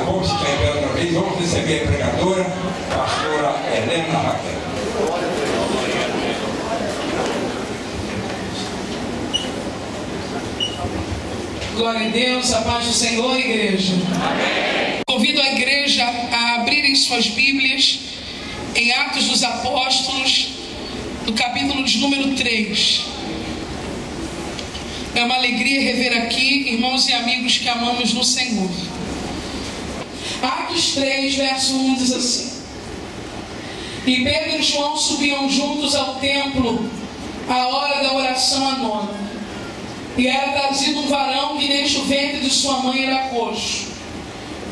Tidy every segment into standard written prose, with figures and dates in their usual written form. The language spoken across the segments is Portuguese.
Mas vamos ficar em pé outra vez, vamos receber a pregadora, a pastora Helena Raquel. Glória a Deus, a paz do Senhor, igreja. Amém. Convido a igreja a abrirem suas Bíblias em Atos dos Apóstolos, no capítulo de número 3. É uma alegria rever aqui irmãos e amigos que amamos no Senhor. Atos 3, verso 1 diz assim: E Pedro e João subiam juntos ao templo à hora da oração à nona. E era trazido um varão que desde o ventre de sua mãe era coxo,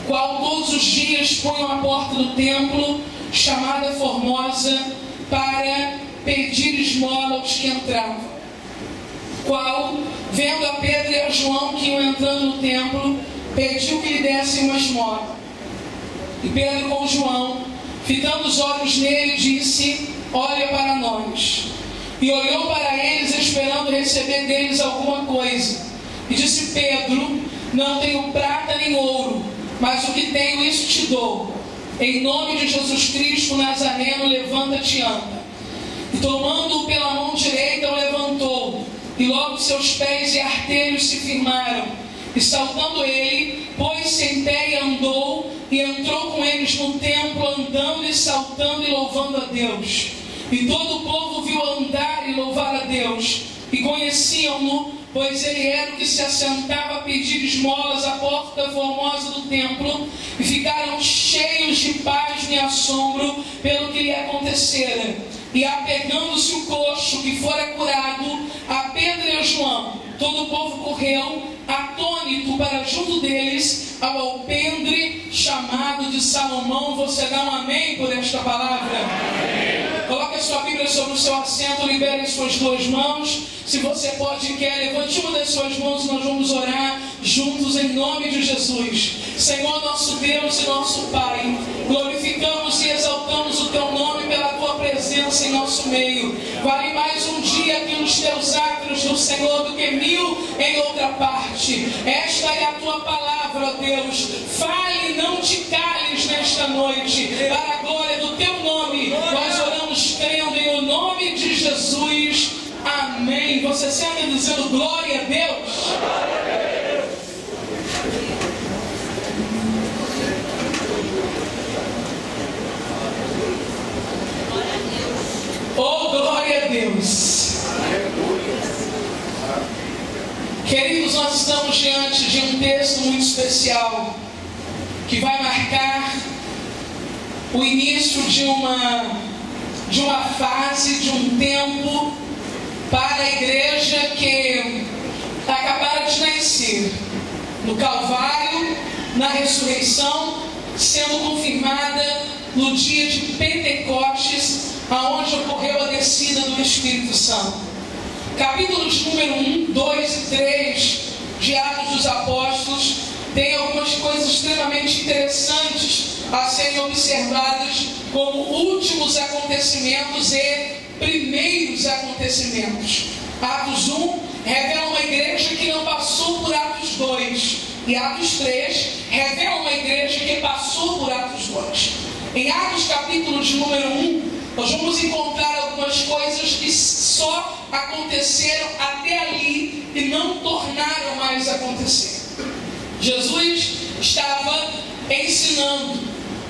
qual todos os dias punham à porta do templo, chamada Formosa, para pedir esmola aos que entravam. Qual, vendo a Pedro e a João que iam entrando no templo, pediu que lhe dessem uma esmola. E Pedro com João, fitando os olhos nele, disse: Olha para nós. E olhou para eles, esperando receber deles alguma coisa. E disse Pedro: Não tenho prata nem ouro, mas o que tenho, isso te dou. Em nome de Jesus Cristo Nazareno, levanta-te e anda. E tomando-o pela mão direita, o levantou. E logo seus pés e artelhos se firmaram. E saltando ele, pôs-se em pé e andou, e entrou com eles no templo, andando e saltando e louvando a Deus. E todo o povo viu andar e louvar a Deus, e conheciam-no, pois ele era o que se assentava a pedir esmolas à porta formosa do templo, e ficaram cheios de pasmo e assombro pelo que lhe acontecera. E apegando-se o coxo que fora curado a Pedro e a João, todo o povo correu atônito para junto deles ao alpendre chamado de Salomão. Você dá um amém por esta palavra? Amém. Coloque a sua Bíblia sobre o seu assento, libere suas duas mãos. Se você pode e quer, levante uma das suas mãos e nós vamos orar juntos em nome de Jesus. Senhor, nosso Deus e nosso Pai, glorificamos e exaltamos o Teu nome pela Tua presença em nosso meio. Vale mais um dia aqui nos Teus átrios do Senhor do que 1000 em outra parte. Esta é a Tua palavra, ó Deus. Fale e não te cales nesta noite. Para a glória do Teu nome, nós oramos crendo em o nome de Jesus. Amém. Você senta dizendo glória a Deus? Oh, glória a Deus. Queridos, nós estamos diante de um texto muito especial que vai marcar o início de uma fase, de um tempo para a igreja que acabara de nascer no Calvário, na ressurreição, sendo confirmada no dia de Pentecostes, aonde ocorreu a descida do Espírito Santo. Capítulos número 1, 2 e 3 de Atos dos Apóstolos tem algumas coisas extremamente interessantes a serem observadas como últimos acontecimentos e primeiros acontecimentos. Atos 1 revela uma igreja que não passou por Atos 2, e Atos 3 revela uma igreja que passou por Atos 2. Em Atos capítulo de número 1, nós vamos encontrar algumas coisas que só aconteceram até ali e não tornaram mais a acontecer. Jesus estava ensinando,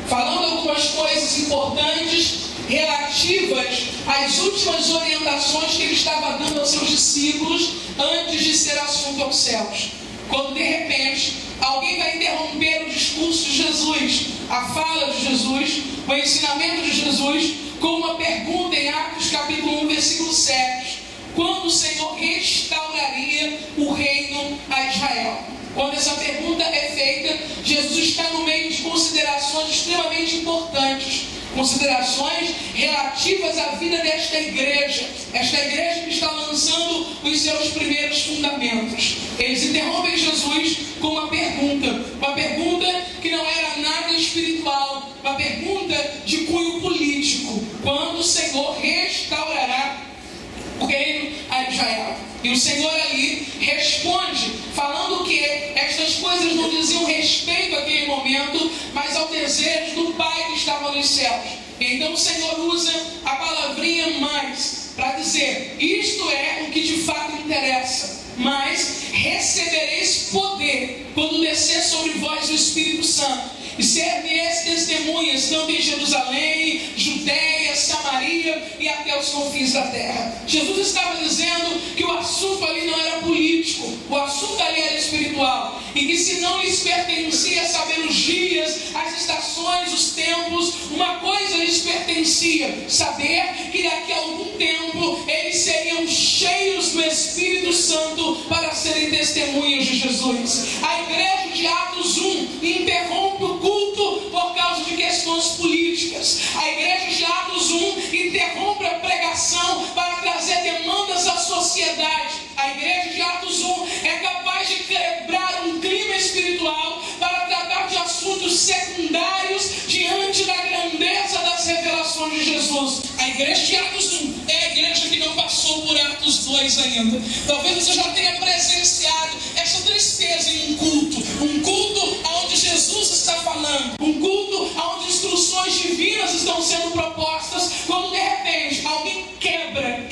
falando algumas coisas importantes relativas às últimas orientações que ele estava dando aos seus discípulos antes de ser assunto aos céus. Quando de repente alguém vai interromper o discurso de Jesus, a fala de Jesus, o ensinamento de Jesus, com uma pergunta em Atos capítulo 1, versículo 7. Quando o Senhor restauraria o reino a Israel? Quando essa pergunta é feita, Jesus está no meio de considerações extremamente importantes, considerações relativas à vida desta igreja, esta igreja que está lançando os seus primeiros fundamentos. Eles interrompem Jesus com uma pergunta que não era nada espiritual, uma pergunta de cunho político: quando o Senhor restaurará o reino a Israel? E o Senhor ali responde, falando que estas coisas não diziam respeito àquele momento, nos céus. E então o Senhor usa a palavrinha mais para dizer: isto é o que de fato interessa. Mas recebereis poder quando descer sobre vós o Espírito Santo, e ser-me-eis testemunhas, tanto em Jerusalém, Judéia, Samaria e até os confins da terra. Jesus estava dizendo que o assunto ali não era político, o assunto ali era espiritual, e que se não lhes pertencia saber os dias, as estações, os tempos, uma coisa lhes pertencia: saber que daqui a algum tempo eles seriam cheios do Espírito Santo para serem testemunhas de Jesus. A igreja de Atos 1 interrompe o culto por causa de questões políticas. A igreja de Atos 1 interrompe a pregação para trazer demandas à sociedade. A igreja de Atos 1 é capaz de quebrar um clima espiritual para tratar de assuntos secundários diante da grandeza das revelações de Jesus. A igreja de Atos 1 é a igreja que não passou por Atos 2 ainda. Talvez você já tenha presenciado essa tristeza em um culto onde Jesus está falando, um culto onde instruções divinas estão sendo propostas, quando de repente alguém quebra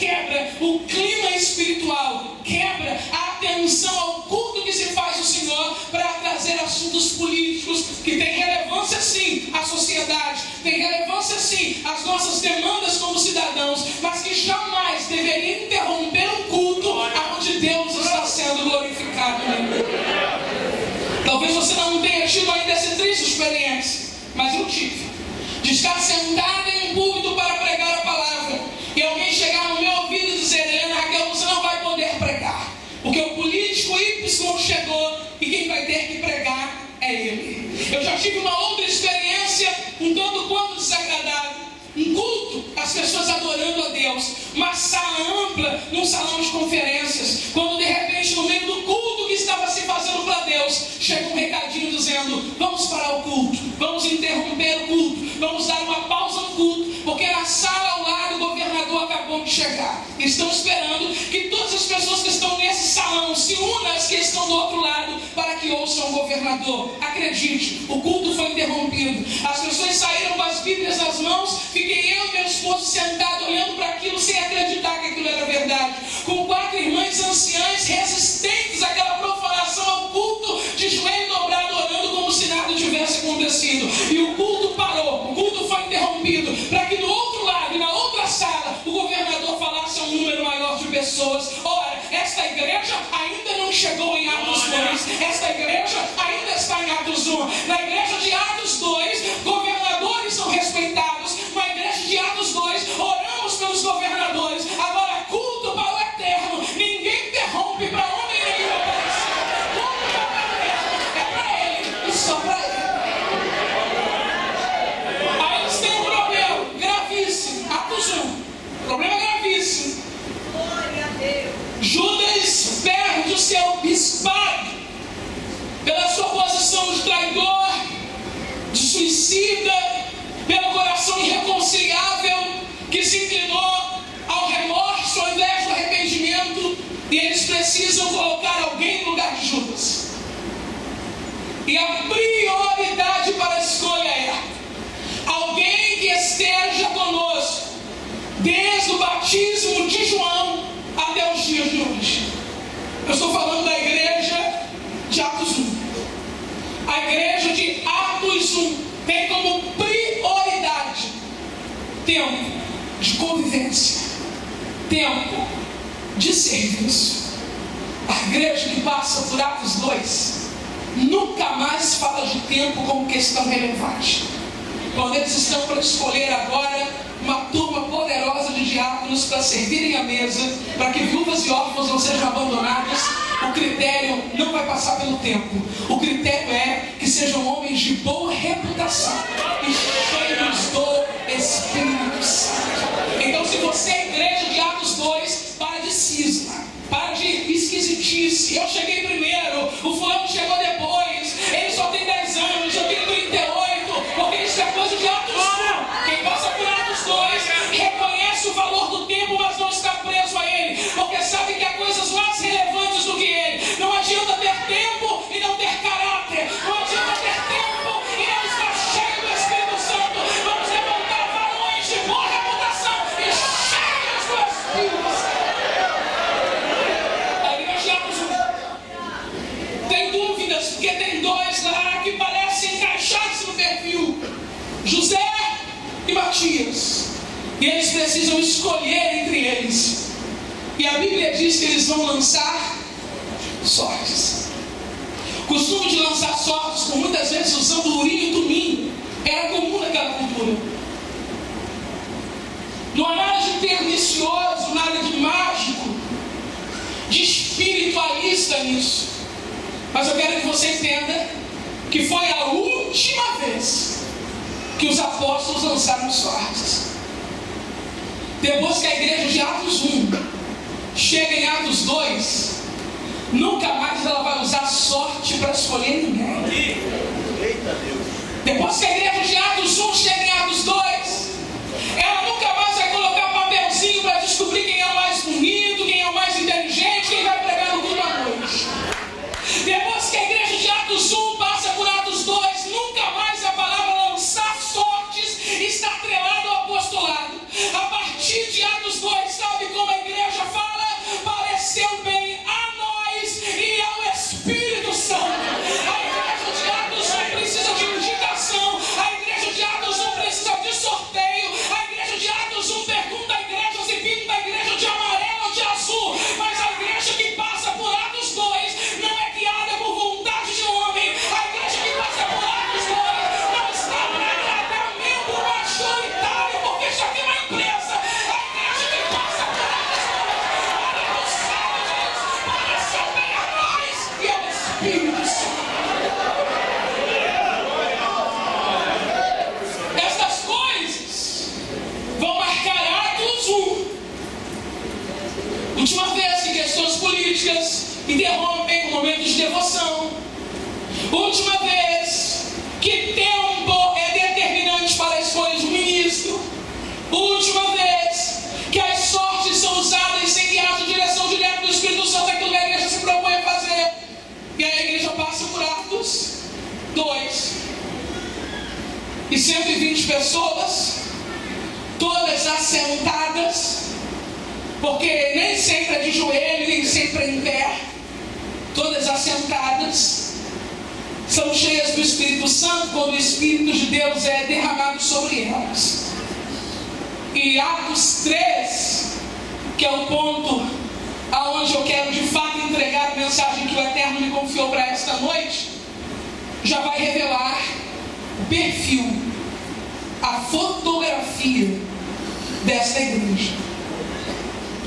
o clima espiritual, quebra a atenção ao culto que se faz do Senhor para trazer assuntos políticos que têm relevância sim à sociedade, tem relevância sim às nossas demandas como cidadãos, mas que jamais deveria interromper um culto onde Deus está sendo glorificado. Talvez você não tenha tido ainda essa triste experiência, mas eu tive, de estar sentado em um púlpito para pregar a palavra, e alguém chegar no meu ouvido e dizer: Helena, Raquel, você não vai poder pregar, porque o político Y chegou e quem vai ter que pregar é ele. Eu já tive uma outra experiência um tanto quanto desagradável. Um culto, as pessoas adorando a Deus, uma sala ampla num salão de conferências, quando de repente no meio do culto que estava se fazendo para Deus, chega um recadinho dizendo: vamos parar o culto, vamos interromper o culto, vamos dar uma pausa no culto, porque na sala ao lado o governador acabou de chegar. Estão esperando que todas as pessoas que estão nesse salão se unam às que estão do outro lado para que ouçam o governador. Acredite, o culto foi interrompido, as pessoas saíram com as Bíblias nas mãos. Fiquei eu e meu esposo sentados olhando para aquilo sem acreditar que aquilo era verdade, com 4 irmãs anciãs resistentes àquela profanação ao culto, de joelho dobrado orando como se nada tivesse acontecido. E o culto parou, o culto foi interrompido, para que do outro lado e na outra sala o governador falasse a um número maior de pessoas. Ora, esta igreja ainda não chegou em Atos 2, esta igreja ainda está em Atos 1. Na igreja de Atos 2, governadores são respeitados. Na igreja de Atos 2, oramos pelos governadores. Agora, culto para o eterno, ninguém interrompe para homem nenhum aparecer. Culto para o eterno é para ele e só para ele. Aí eles têm um problema gravíssimo. Atos 1, problema gravíssimo. Judas perde o seu bispado pela sua posição de traidor, de suicida, pelo coração irreconciliável que se inclinou ao remorso ao invés do arrependimento, e eles precisam colocar alguém no lugar de Judas. E a prioridade para a escolha é alguém que esteja conosco desde o batismo de João até os dias de hoje. Eu estou falando da igreja de Atos 1. A igreja de Atos 1 tem como prioridade tempo de convivência, tempo de serviço. A igreja que passa por Atos 2 nunca mais fala de tempo como questão relevante. Quando eles estão para escolher agora uma turma poderosa de diáconos para servirem a mesa, para que viúvas e órfãos não sejam abandonados, o critério não vai passar pelo tempo. O critério é que sejam homens de boa reputação e cheios do Espírito Santo. Então, se você é igreja de Atos 2, para de cisma, para de esquisitice. Eu cheguei primeiro, o fulano chegou depois, ele só tem 10 anos, eu tenho 38, porque isso é coisa de Atos 1. Quem passa por Atos 2 reconhece o valor do tempo, mas não está preso a ele, porque sabe que há coisas mais relevantes do que ele. Não adianta ter tempo e não ter caráter, não adianta ter tempo e não estar cheio do Espírito Santo. Vamos levantar E eles precisam escolher entre eles. E a Bíblia diz que eles vão lançar sortes. O costume de lançar sortes, por muitas vezes usando urim e tumim, era comum naquela cultura. Não há nada de pernicioso, nada de mágico, de espiritualista nisso. Mas eu quero que você entenda que foi a última vez que os apóstolos lançaram sortes. Depois que a igreja de Atos 1 chega em Atos 2, nunca mais ela vai usar sorte para escolher ninguém. Depois que a igreja de Atos 1 chega em Atos 2, ela nunca mais vai colocar papelzinho para descobrir quem é o mais bonito, quem é o mais inteligente, quem vai pregar no culto à noite. Depois que a igreja de Atos 1 passa por Atos 2, nunca mais a palavra lançar sortes está atrelada ao apostolado. A partir de Atos 2, sabe como a igreja fala? Pareceu bem a nós e ao Espírito Santo. A igreja de Atos 1 precisa de indicação. A igreja de Atos 1 precisa de sorteio. A igreja de Atos 1 pergunta a igreja se pinta a igreja de amarelo ou de azul. Mas a igreja que passa por Atos 2 não é guiada por vontade de homem. A igreja que passa por Atos 2 não está para agradar membro majoritário, porque isso aqui é uma empresa. A igreja que passa por Atos 2 pareceu bem a nós e ao Espírito Santo. Estas coisas vão marcar Atos 1. Última vez que questões políticas interrompem o momento de devoção. Última vez que tempo é determinante para a escolha de um ministro. Última vez que as sortes são usadas sem que haja direção direta do Espírito Santo, aquilo que a igreja se propõe a fazer. E a igreja passa por Atos 2. E 120 pessoas, todas assentadas, porque nem sempre é de joelho, nem sempre é em pé, todas assentadas, são cheias do Espírito Santo, quando o Espírito de Deus é derramado sobre elas. E Atos 3, que é o ponto aonde eu quero de fato entregar a mensagem que o Eterno me confiou para esta noite, já vai revelar o perfil, a fotografia desta igreja.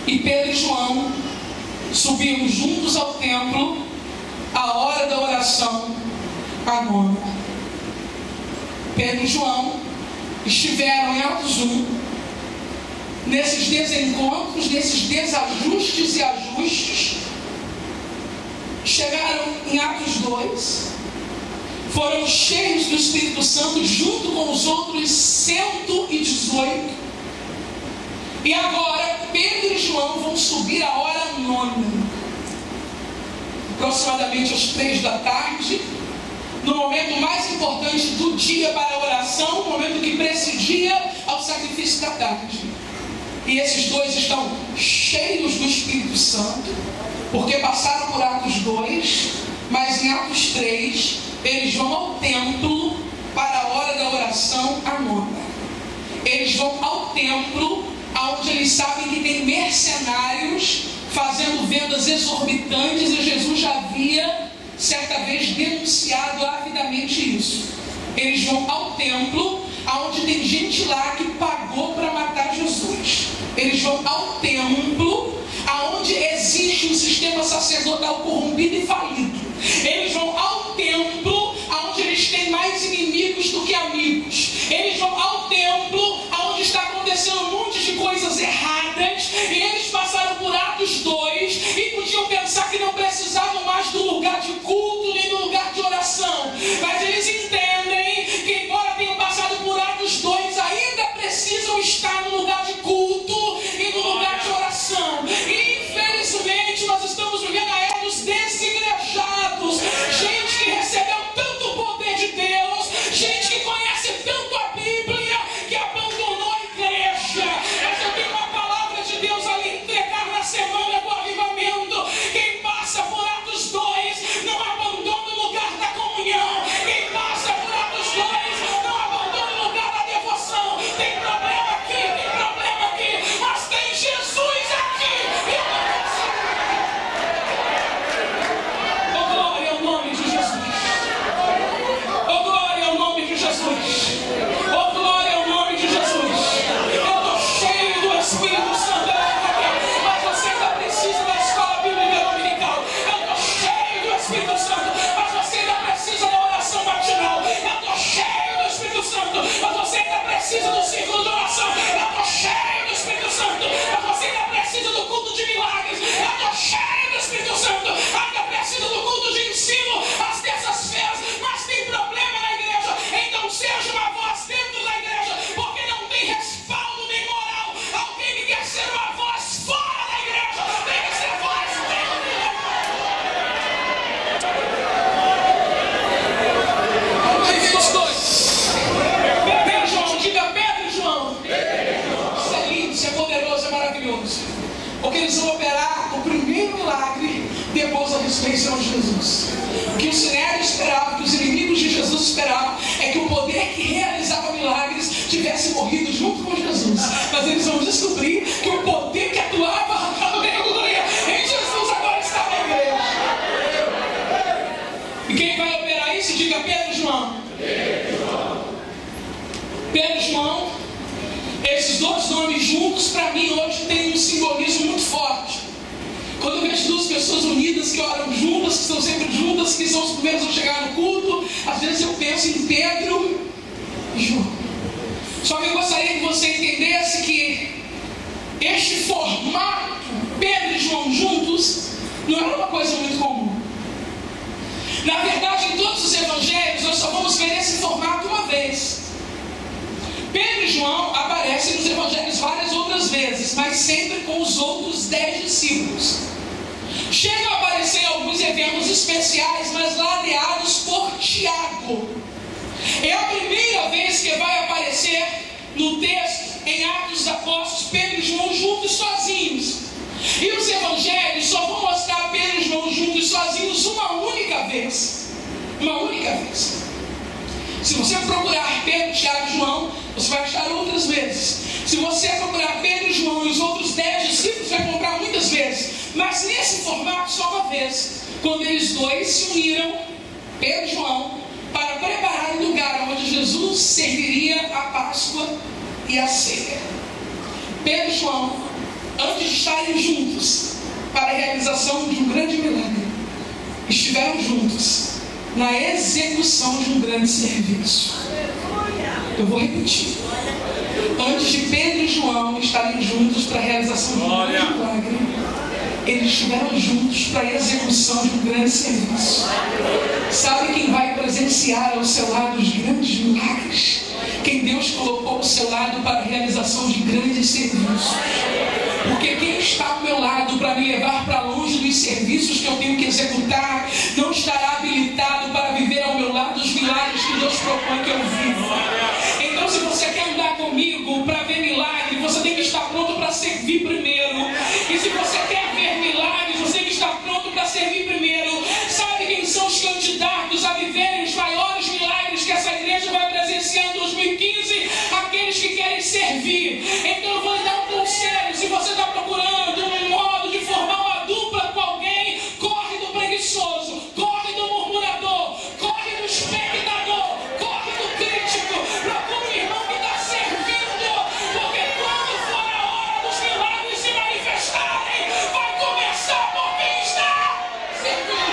E Pedro e João subiram juntos ao templo à hora da oração, a nona. Pedro e João estiveram em Atos 1, nesses desencontros, nesses desajustes e ajustes. Chegaram em Atos 2, foram cheios do Espírito Santo junto com os outros 118. E agora Pedro e João vão subir a hora nona, aproximadamente às 3 da tarde, no momento mais importante do dia para a oração, o momento que precedia ao sacrifício da tarde. E esses dois estão cheios do Espírito Santo, porque passaram por Atos 2, mas em Atos 3 eles vão ao templo para a hora da oração, a nona. Eles vão ao templo onde eles sabem que tem mercenários fazendo vendas exorbitantes, e Jesus já havia certa vez denunciado avidamente isso. Eles vão ao templo onde tem gente lá que pagou para matar Jesus. Eles vão ao templo onde existe um sistema sacerdotal corrompido e falido. Eles vão ao templo onde eles têm mais inimigos do que amigos. Eles vão ao templo onde está acontecendo um monte de coisas erradas. E eles passaram por Atos 2 e podiam pensar que não precisavam mais do lugar de culto nem do lugar de oração. Mas eles entendem que, embora tenham passado por Atos 2, ainda precisam estar no lugar de culto e no lugar de oração. E infelizmente nós estamos vivendo a era dos desigrejados. ressurreição de Jesus. O que o Sinédrio esperava, o que os inimigos de Jesus esperavam, é que o poder que realizava milagres tivesse morrido junto com Jesus. Mas eles vão descobrir que o poder que atuava, aleluia, em Jesus agora está na igreja. E quem vai operar isso? Diga Pedro e João. Pedro e João, esses dois nomes juntos, para mim, hoje tem um simbolismo muito forte. Quando eu vejo duas pessoas unidas, que oram juntas, que estão sempre juntas, que são os primeiros a chegar no culto, às vezes eu penso em Pedro e João. Só que eu gostaria que você entendesse que este formato, Pedro e João juntos, não era uma coisa muito comum. Na verdade, em todos os evangelhos, nós só vamos ver esse formato uma vez. Pedro e João aparecem nos evangelhos várias outras vezes, mas sempre com os outros 10 discípulos. Chegam a aparecer em alguns eventos especiais, mas ladeados por Tiago. É a primeira vez que vai aparecer no texto, em Atos dos Apóstolos, Pedro e João juntos sozinhos. E os evangelhos só vão mostrar Pedro e João juntos sozinhos uma única vez. Uma única vez. Se você procurar Pedro, Tiago e João, você vai achar outras vezes. Se você procurar Pedro e João e os outros 10 discípulos, você vai encontrar muitas vezes. Mas nesse formato, só uma vez. Quando eles dois se uniram, Pedro e João, para preparar o lugar onde Jesus serviria a Páscoa e a ceia. Pedro e João, antes de estarem juntos para a realização de um grande milagre, estiveram juntos na execução de um grande serviço. Eu vou repetir. Antes de Pedro e João estarem juntos para a realização de um grande milagre, eles estiveram juntos para a execução de um grande serviço. Sabe quem vai presenciar ao seu lado os grandes milagres? Quem Deus colocou ao seu lado para a realização de grandes serviços. Porque quem está ao meu lado para me levar para longe dos serviços que eu tenho que executar, não estará habilitado para viver ao meu lado os milagres que Deus propõe que eu viva. Então, se você quer andar comigo para ver milagre, você tem que estar pronto para servir primeiro. E se você quer ver milagres, você tem que estar pronto para servir primeiro. Sabe quem são os candidatos a viverem os maiores milagres que essa igreja vai presenciar em 2015? Aqueles que querem servir. Então eu vou lhe dar um conselho. Se você está procurando um modo de formar uma dupla com alguém, corre do preguiçoso, corre do murmurador, corre do espectador, corre do crítico. Procura um irmão que está servindo, porque quando for a hora dos milagres se manifestarem, vai começar por quem está servindo.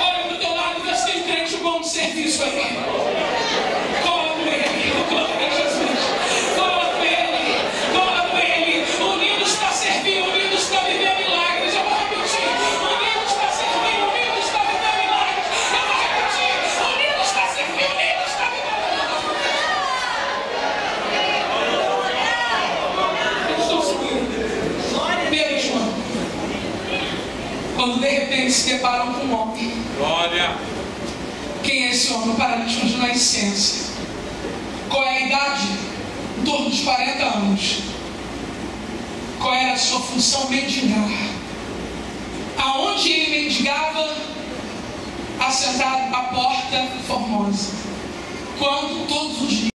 Olha do teu lado, vê se tem crente bom de serviço aí. Cola com ele, glória a Jesus. Cola com ele, cola com ele. Unidos para servir, unidos para viver milagres. Eu vou repetir. Unidos para servir, unidos para viver milagres. Eu vou repetir. Unidos para servir, unidos para viver milagres. Eles estão subindo. Pedro e João, quando de repente se deparam com um homem. Glória. Quem é esse homem? O paralítico de nascença. Qual é a idade? Em torno de 40 anos. Qual era a sua função? Mendigar. Aonde ele mendigava? Assentado à porta formosa. Quando todos os dias